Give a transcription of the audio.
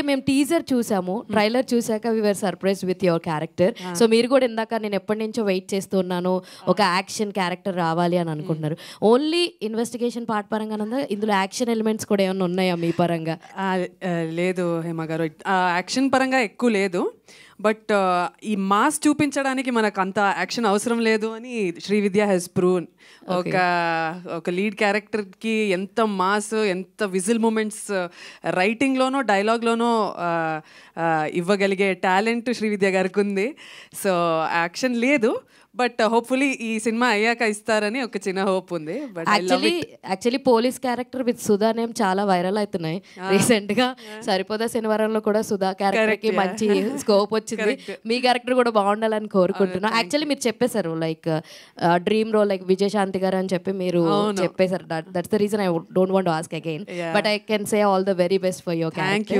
మేము టీజర్ చూసాము. ట్రైలర్ చూసాక we were surprised with your character. So మీరు కూడా ఇందాక నేను ఎప్పటి నుంచో వెయిట్ చేస్తున్నాను ఒక యాక్షన్ క్యారెక్టర్ రావాలి అని అనుకుంటున్నారు. ఓన్లీ ఇన్వెస్టిగేషన్ పార్ట్ పరంగా ఇందులో యాక్షన్ ఎలిమెంట్స్ కూడా ఏమైనా ఉన్నాయా మీ పరంగా? లేదు హేమ గారు, యాక్షన్ పరంగా ఎక్కువ లేదు. బట్ ఈ మాస్ చూపించడానికి మనకు అంత యాక్షన్ అవసరం లేదు అని శ్రీవిద్య హెస్ ప్రూవ్న్. ఒక లీడ్ క్యారెక్టర్కి ఎంత మాస్, ఎంత విజిల్ మూమెంట్స్ రైటింగ్లోనో డైలాగ్లోనో ఇవ్వగలిగే టాలెంట్ శ్రీవిద్య గారికి ఉంది. సో యాక్షన్ లేదు, బట్ హోప్ఫుల్లీ ఈ సినిమా అయ్యాక ఇస్తారని ఒక చిన్న హోప్ ఉంది. But actually police character with Sudha name చాలా వైరల్ అవుతున్నాయి రీసెంట్ గా. సరిపోదా శనివారంలో కూడా సుధా క్యారెక్టర్ కి మంచి స్కోప్ వచ్చింది. మీ క్యారెక్టర్ కూడా బాగుండాలని కోరుకుంటున్నా. యాక్చువల్లీ మీరు చెప్పేశారు like dream role like Vijayashanti గారు అని చెప్పి మీరు చెప్పేశారు. That's the reason I don't want to ask again, but I can say all the very best for your character.